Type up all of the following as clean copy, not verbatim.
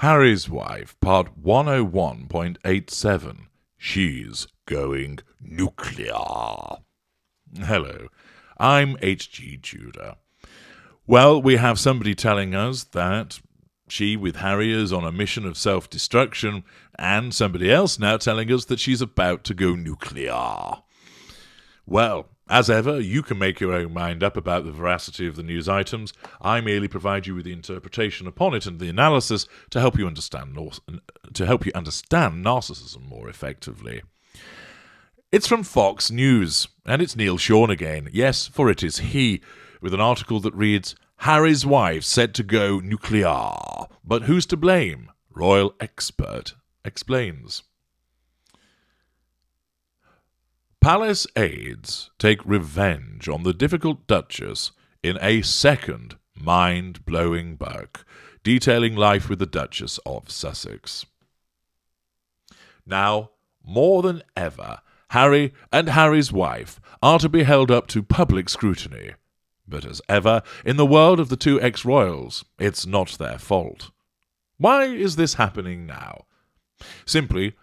Harry's Wife, Part 101.87. She's going nuclear. Hello, I'm H.G. Tudor. Well, we have somebody telling us that she with Harry is on a mission of self-destruction, and somebody else now telling us that she's about to go nuclear. Well, as ever, you can make your own mind up about the veracity of the news items. I merely provide you with the interpretation upon it and the analysis to help you understand narcissism more effectively. It's from Fox News, and it's Neil Sean again. Yes, for it is he, with an article that reads, Harry's wife said to go nuclear, but who's to blame? Royal expert explains. Palace aides take revenge on the difficult Duchess in a second mind-blowing book, detailing life with the Duchess of Sussex. Now, more than ever, Harry and Harry's wife are to be held up to public scrutiny. But as ever, in the world of the two ex-royals, it's not their fault. Why is this happening now? Simply,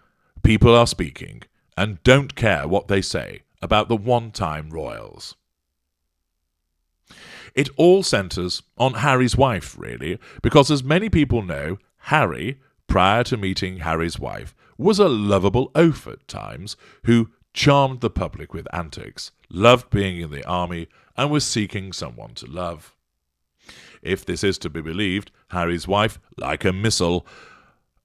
people are speaking, and don't care what they say about the one-time royals. It all centres on Harry's wife, really, because as many people know, Harry, prior to meeting Harry's wife, was a lovable oaf at times who charmed the public with antics, loved being in the army, and was seeking someone to love. If this is to be believed, Harry's wife, like a missile,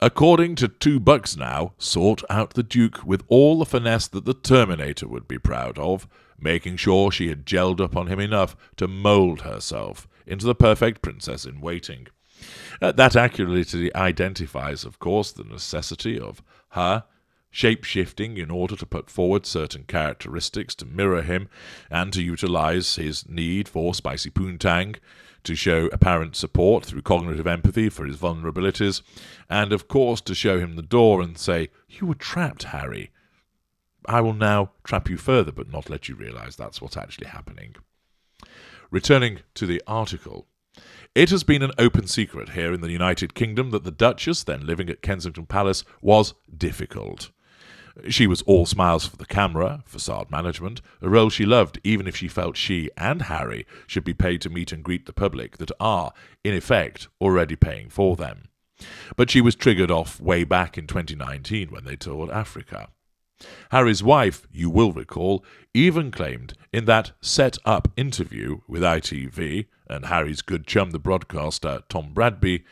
according to $2 now, sought out the Duke with all the finesse that the Terminator would be proud of, making sure she had gelled up on him enough to mould herself into the perfect princess in waiting. That accurately identifies, of course, the necessity of her shape-shifting in order to put forward certain characteristics to mirror him and to utilise his need for spicy poontang, to show apparent support through cognitive empathy for his vulnerabilities, and of course to show him the door and say, "You were trapped, Harry. I will now trap you further, but not let you realise that's what's actually happening." Returning to the article, it has been an open secret here in the United Kingdom that the Duchess, then living at Kensington Palace, was difficult. She was all smiles for the camera, facade management, a role she loved even if she felt she and Harry should be paid to meet and greet the public that are, in effect, already paying for them. But she was triggered off way back in 2019 when they toured Africa. Harry's wife, you will recall, even claimed in that set-up interview with ITV and Harry's good chum, the broadcaster Tom Bradby,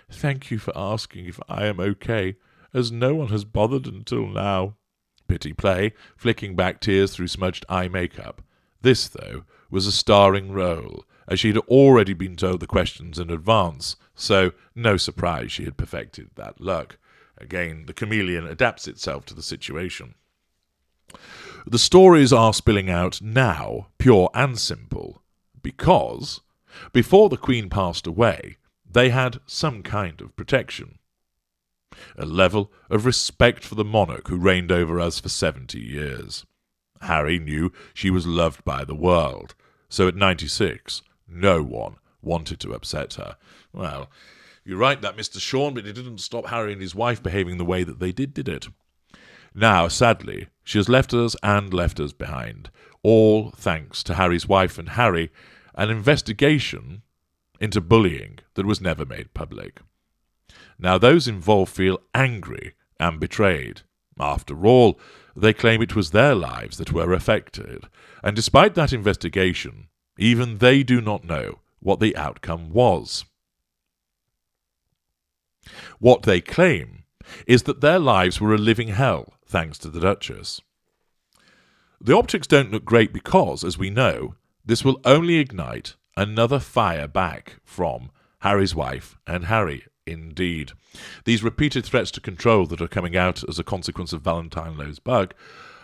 "Thank you for asking if I am okay, as no one has bothered until now." Pity play, flicking back tears through smudged eye makeup. This, though, was a starring role, as she had already been told the questions in advance, so no surprise she had perfected that luck. Again, the chameleon adapts itself to the situation. The stories are spilling out now, pure and simple, because before the Queen passed away, they had some kind of protection. A level of respect for the monarch who reigned over us for 70 years. Harry knew she was loved by the world, so at 96, no one wanted to upset her. Well, you're right that, Mr. Sean, but it didn't stop Harry and his wife behaving the way that they did it? Now, sadly, she has left us and left us behind, all thanks to Harry's wife and Harry, an investigation into bullying that was never made public. Now those involved feel angry and betrayed. After all, they claim it was their lives that were affected, and despite that investigation, even they do not know what the outcome was. What they claim is that their lives were a living hell, thanks to the Duchess. The optics don't look great because, as we know, this will only ignite another fire back from Harry's wife and Harry. Indeed. These repeated threats to control that are coming out as a consequence of Valentine Lowe's bug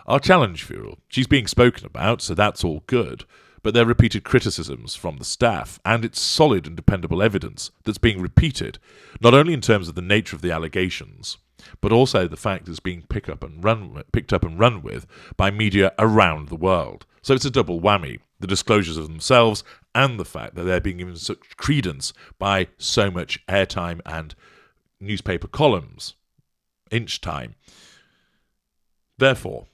are challenge fuel. She's being spoken about, so that's all good, but they're repeated criticisms from the staff, and it's solid and dependable evidence that's being repeated, not only in terms of the nature of the allegations, but also the fact that it's being picked up and run with by media around the world. So it's a double whammy. The disclosures of themselves and the fact that they're being given such credence by so much airtime and newspaper columns, inch time. Therefore,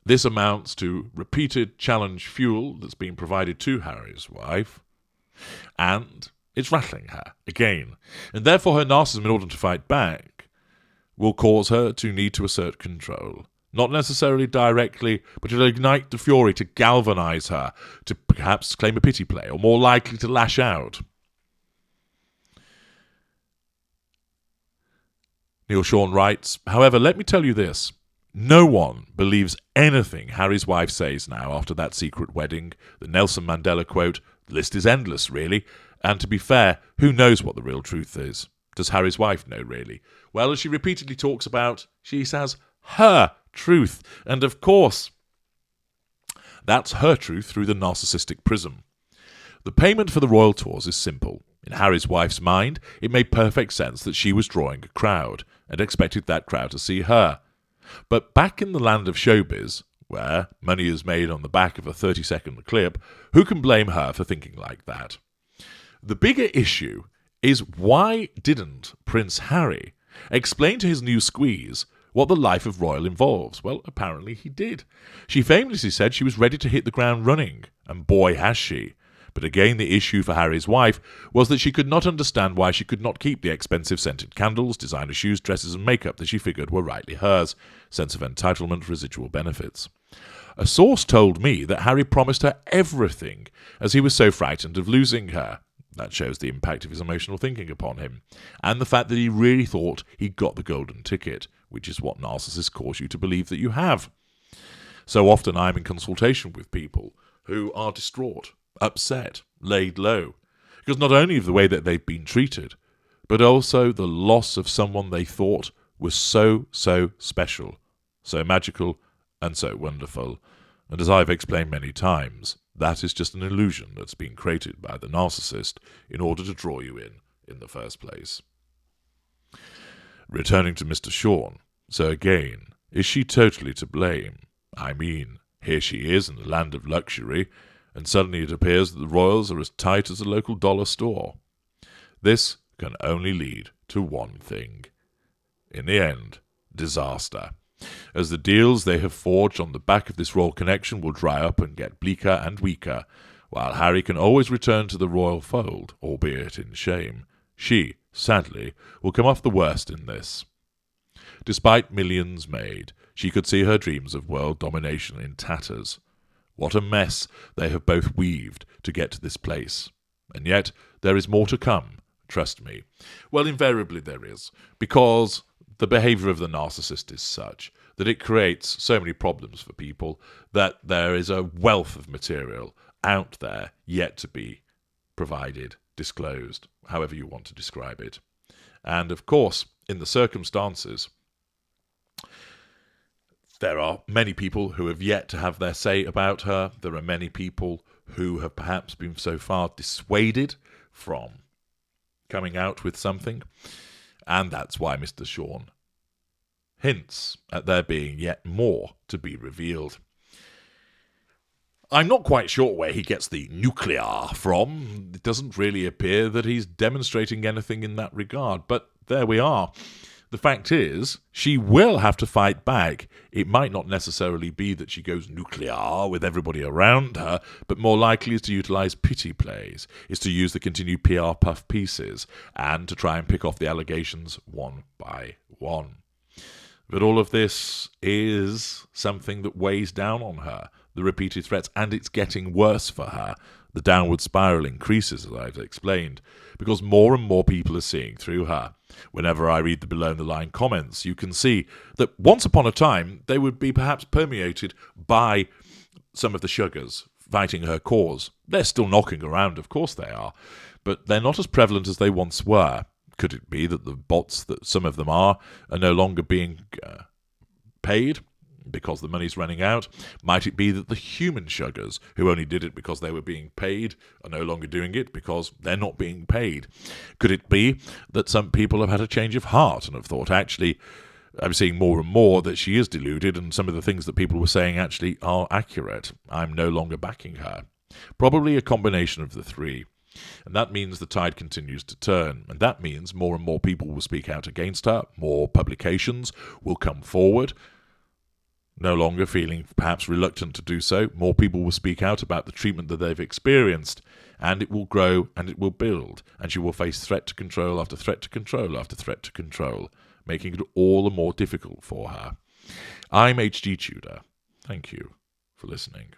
this amounts to repeated challenge fuel that's being provided to Harry's wife, and it's rattling her again. And therefore her narcissism, in order to fight back, will cause her to need to assert control. Not necessarily directly, but it'll ignite the fury to galvanise her to perhaps claim a pity play, or more likely to lash out. Neil Sean writes, however, let me tell you this. No one believes anything Harry's wife says now after that secret wedding. The Nelson Mandela quote, the list is endless, really. And to be fair, who knows what the real truth is? Does Harry's wife know, really? Well, as she repeatedly talks about, she says her truth. And of course, that's her truth through the narcissistic prism. The payment for the royal tours is simple. In Harry's wife's mind, it made perfect sense that she was drawing a crowd and expected that crowd to see her. But back in the land of showbiz, where money is made on the back of a 30-second clip, who can blame her for thinking like that? The bigger issue is, why didn't Prince Harry explain to his new squeeze what the life of royal involves? Well, apparently he did. She famously said she was ready to hit the ground running, and boy has she. But again, the issue for Harry's wife was that she could not understand why she could not keep the expensive scented candles, designer shoes, dresses and makeup that she figured were rightly hers. Sense of entitlement, residual benefits. A source told me that Harry promised her everything as he was so frightened of losing her. That shows the impact of his emotional thinking upon him, and the fact that he really thought he got the golden ticket, which is what narcissists cause you to believe that you have. So often I'm in consultation with people who are distraught, upset, laid low, because not only of the way that they've been treated, but also the loss of someone they thought was so special, so magical, and so wonderful. And as I've explained many times, that is just an illusion that's been created by the narcissist in order to draw you in the first place. Returning to Mr. Sean, so again, is she totally to blame? I mean, here she is in the land of luxury, and suddenly it appears that the royals are as tight as a local dollar store. This can only lead to one thing. In the end, disaster, as the deals they have forged on the back of this royal connection will dry up and get bleaker and weaker, while Harry can always return to the royal fold, albeit in shame. She, sadly, will come off the worst in this. Despite millions made, she could see her dreams of world domination in tatters. What a mess they have both weaved to get to this place. And yet there is more to come, trust me. Well, invariably there is, because the behaviour of the narcissist is such that it creates so many problems for people that there is a wealth of material out there yet to be provided, disclosed, however you want to describe it. And of course, in the circumstances, there are many people who have yet to have their say about her. There are many people who have perhaps been so far dissuaded from coming out with something. And that's why Mr. Sean hints at there being yet more to be revealed. I'm not quite sure where he gets the nuclear from. It doesn't really appear that he's demonstrating anything in that regard, but there we are. The fact is, she will have to fight back. It might not necessarily be that she goes nuclear with everybody around her, but more likely is to utilise pity plays, is to use the continued PR puff pieces, and to try and pick off the allegations one by one. But all of this is something that weighs down on her, the repeated threats, and it's getting worse for her. The downward spiral increases, as I've explained, because more and more people are seeing through her. Whenever I read the below-the-line comments, you can see that once upon a time they would be perhaps permeated by some of the sugars fighting her cause. They're still knocking around, of course they are, but they're not as prevalent as they once were. Could it be that the bots that some of them are no longer being paid because the money's running out? Might it be that the human sugars, who only did it because they were being paid, are no longer doing it because they're not being paid? Could it be that some people have had a change of heart and have thought, actually, I'm seeing more and more that she is deluded and some of the things that people were saying actually are accurate. I'm no longer backing her. Probably a combination of the three. And that means the tide continues to turn. And that means more and more people will speak out against her. More publications will come forward, no longer feeling perhaps reluctant to do so. More people will speak out about the treatment that they've experienced. And it will grow and it will build. And she will face threat to control after threat to control after threat to control, making it all the more difficult for her. I'm H.G. Tudor. Thank you for listening.